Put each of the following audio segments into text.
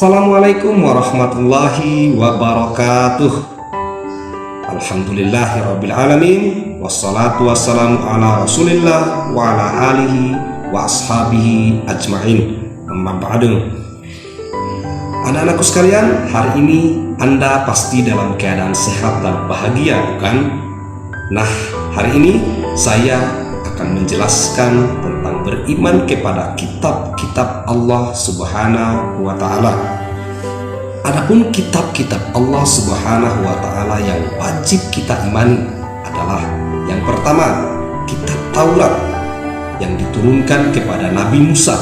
Assalamualaikum warahmatullahi wabarakatuh. Alhamdulillahirabbil alamin, wassalatu wassalamu ala Rasulillah wa ala alihi wa ashabihi ajmain. Amma ba'du. Anak-anakku sekalian, hari ini Anda pasti dalam keadaan sehat dan bahagia, bukan? Nah, hari ini saya akan menjelaskan tentang beriman kepada kitab-kitab Allah Subhanahu wa Ta'ala. Adapun kitab-kitab Allah Subhanahu wa Ta'ala yang wajib kita imani adalah yang pertama, kitab Taurat yang diturunkan kepada Nabi Musa,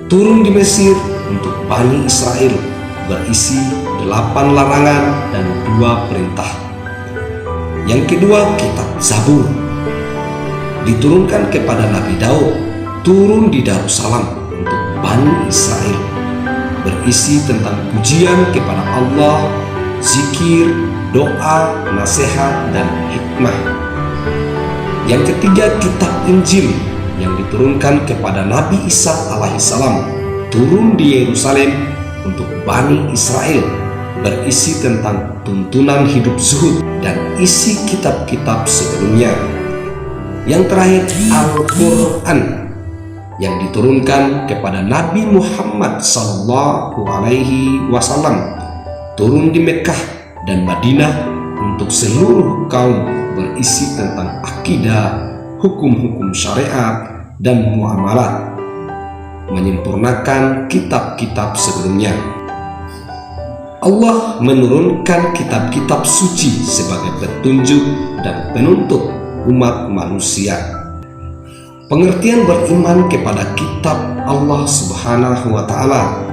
turun di Mesir untuk Bani Israel, berisi 8 larangan dan 2 perintah. Yang kedua, kitab Zabur diturunkan kepada Nabi Daud, turun di Darussalam untuk Bani Israel, berisi tentang pujian kepada Allah, zikir, doa, nasihat, dan hikmah. Yang ketiga, kitab Injil yang diturunkan kepada Nabi Isa alaihissalam, turun di Yerusalem untuk Bani Israel, berisi tentang tuntunan hidup zuhud dan isi kitab-kitab sebelumnya. Yang terakhir, Al-Quran yang diturunkan kepada Nabi Muhammad SAW, turun di Mekah dan Madinah untuk seluruh kaum, berisi tentang akidah, hukum-hukum syariat, dan muamalat, menyempurnakan kitab-kitab sebelumnya. Allah menurunkan kitab-kitab suci sebagai petunjuk dan penuntut umat manusia. Pengertian beriman kepada kitab Allah Subhanahu wa Ta'ala.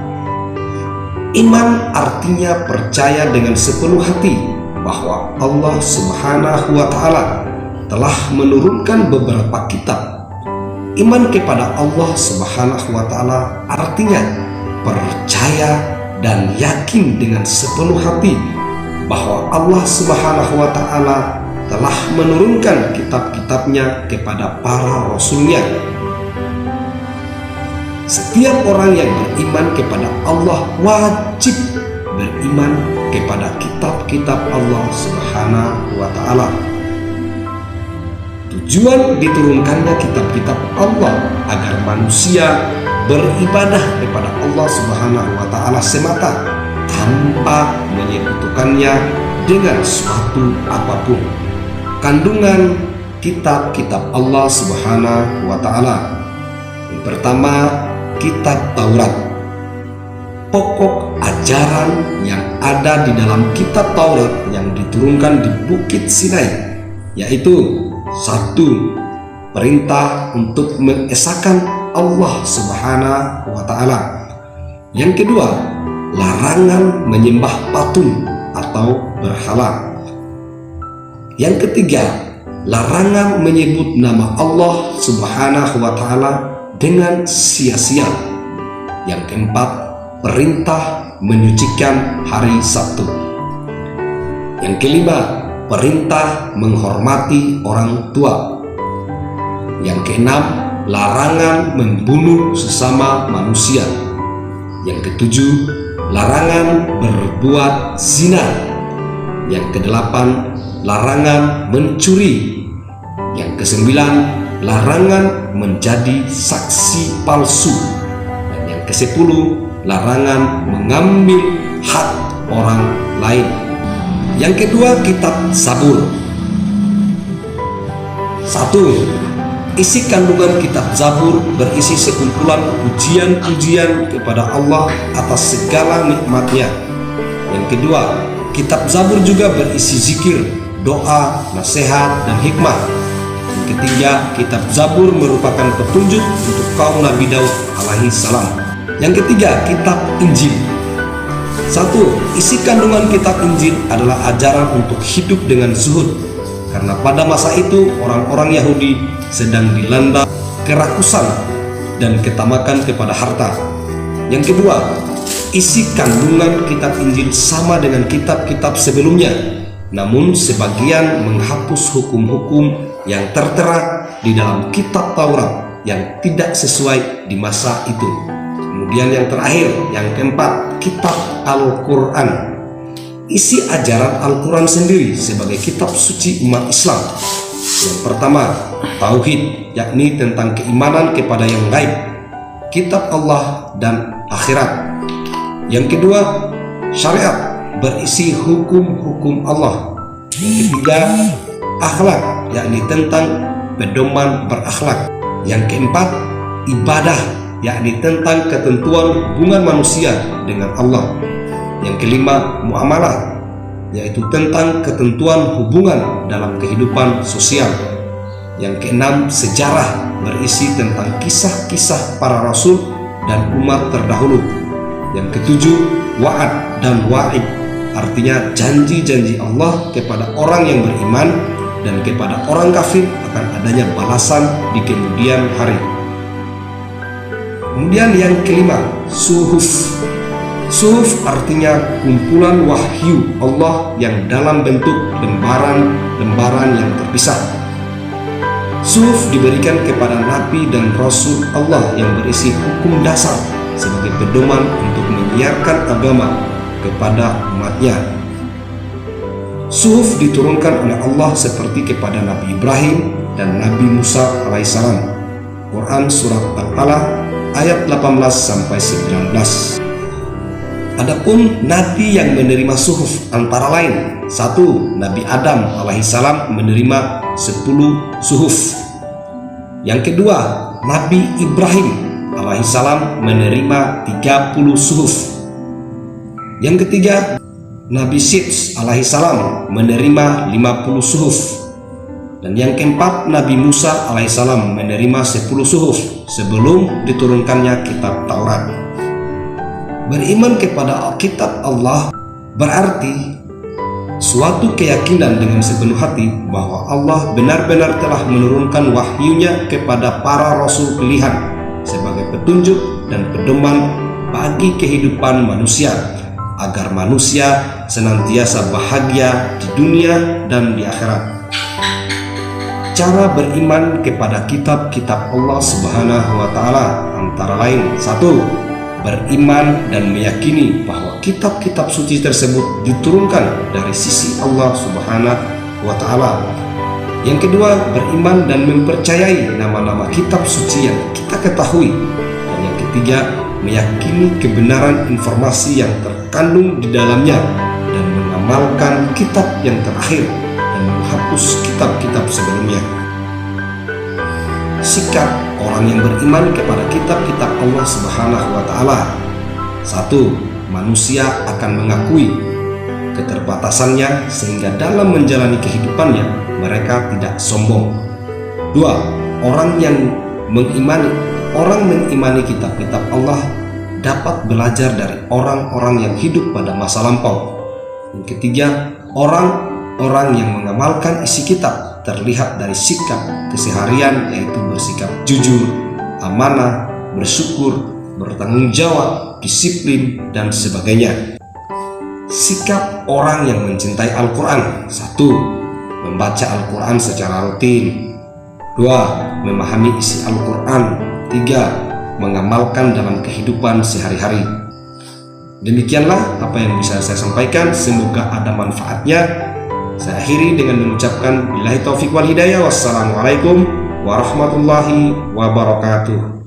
Iman artinya percaya dengan sepenuh hati bahwa Allah Subhanahu wa Ta'ala telah menurunkan beberapa kitab. Iman kepada Allah Subhanahu wa Ta'ala artinya percaya dan yakin dengan sepenuh hati bahwa Allah Subhanahu wa Ta'ala telah menurunkan kitab-kitabnya kepada para rasulnya. Setiap orang yang beriman kepada Allah wajib beriman kepada kitab-kitab Allah Subhanahu wa Ta'ala. Tujuan diturunkannya kitab-kitab Allah agar manusia beribadah kepada Allah Subhanahu wa Ta'ala semata, tanpa menyekutukannya dengan suatu apapun. Kandungan kitab-kitab Allah Subhanahu wa Ta'ala. Yang pertama, kitab Taurat. Pokok ajaran yang ada di dalam kitab Taurat yang diturunkan di Bukit Sinai, yaitu 1. Perintah untuk mengesahkan Allah Subhanahu wa Ta'ala. Yang kedua, larangan menyembah patung atau berhala. Yang ketiga, larangan menyebut nama Allah Subhanahu wa Ta'ala dengan sia-sia. Yang keempat, perintah menyucikan hari Sabtu. Yang kelima, perintah menghormati orang tua. Yang keenam, larangan membunuh sesama manusia. Yang ketujuh, larangan berbuat zina. Yang kedelapan, larangan mencuri. Yang kesembilan, larangan menjadi saksi palsu. Dan yang kesepuluh, larangan mengambil hak orang lain. Yang kedua, kitab Zabur. 1. Isi kandungan kitab Zabur berisi sekumpulan pujian-pujian kepada Allah atas segala nikmatnya. Yang kedua, kitab Zabur juga berisi zikir, doa, nasihat, dan hikmah. Yang ketiga, kitab Zabur merupakan petunjuk untuk kaum Nabi Daud alaihissalam. Yang ketiga, kitab Injil. 1. Isi kandungan kitab Injil adalah ajaran untuk hidup dengan zuhud, karena pada masa itu orang-orang Yahudi sedang dilanda kerakusan dan ketamakan kepada harta. Yang kedua, isi kandungan kitab Injil sama dengan kitab-kitab sebelumnya, namun sebagian menghapus hukum-hukum yang tertera di dalam kitab Taurat yang tidak sesuai di masa itu. Kemudian yang terakhir, yang keempat, kitab Al-Quran. Isi ajaran Al-Quran sendiri sebagai kitab suci umat Islam. Yang pertama, tauhid, yakni tentang keimanan kepada yang gaib, kitab Allah dan akhirat. Yang kedua, syariat, berisi hukum-hukum Allah. Yang ketiga, akhlak, yakni tentang pedoman berakhlak. Yang keempat, ibadah, yakni tentang ketentuan hubungan manusia dengan Allah. Yang kelima, muamalah, yaitu tentang ketentuan hubungan dalam kehidupan sosial. Yang keenam, sejarah, berisi tentang kisah-kisah para rasul dan umat terdahulu. Yang ketujuh, wa'ad dan wa'id, artinya janji-janji Allah kepada orang yang beriman dan kepada orang kafir akan adanya balasan di kemudian hari. Kemudian yang kelima, suhuf. Suhuf artinya kumpulan wahyu Allah yang dalam bentuk lembaran-lembaran yang terpisah. Suhuf diberikan kepada nabi dan rasul Allah yang berisi hukum dasar sebagai pedoman untuk menyiarkan agama kepada umatnya. Suhuf diturunkan oleh Allah seperti kepada Nabi Ibrahim dan Nabi Musa alaihissalam. Quran Surat Al-Alaq ayat 18-19. Adapun nabi yang menerima suhuf antara lain: 1. Nabi Adam alaihissalam menerima 10 suhuf. Yang kedua, Nabi Ibrahim alaihissalam menerima 30 suhuf. Yang ketiga, Nabi Syed alaihissalam menerima 50 suhuf. Dan yang keempat, Nabi Musa alaihissalam menerima 10 suhuf sebelum diturunkannya kitab Taurat. Beriman kepada kitab Allah berarti suatu keyakinan dengan sepenuh hati bahwa Allah benar-benar telah menurunkan wahyunya kepada para rasul pilihan sebagai petunjuk dan pedoman bagi kehidupan manusia, agar manusia senantiasa bahagia di dunia dan di akhirat. Cara beriman kepada kitab-kitab Allah Subhanahu wa Ta'ala antara lain: 1. Beriman dan meyakini bahwa kitab-kitab suci tersebut diturunkan dari sisi Allah Subhanahu wa Ta'ala. Yang kedua, beriman dan mempercayai nama-nama kitab suci yang kita ketahui. Dan yang ketiga, meyakini kebenaran informasi yang terkandung di dalamnya dan mengamalkan kitab yang terakhir dan menghapus kitab-kitab sebelumnya. Sikap orang yang beriman kepada kitab-kitab Allah Subhanahu wa Ta'ala: 1. Manusia akan mengakui keterbatasannya sehingga dalam menjalani kehidupannya mereka tidak sombong. 2. Orang mengimani kitab-kitab Allah dapat belajar dari orang-orang yang hidup pada masa lampau. Yang ketiga, orang yang mengamalkan isi kitab terlihat dari sikap keseharian, yaitu bersikap jujur, amanah, bersyukur, bertanggung jawab, disiplin, dan sebagainya. Sikap orang yang mencintai Al-Quran: 1. Membaca Al-Quran secara rutin. 2. Memahami isi Al-Quran. 3. Mengamalkan dalam kehidupan sehari-hari. Demikianlah apa yang bisa saya sampaikan, semoga ada manfaatnya. Saya akhiri dengan mengucapkan billahi taufiq wal hidayah. Wassalamualaikum warahmatullahi wabarakatuh.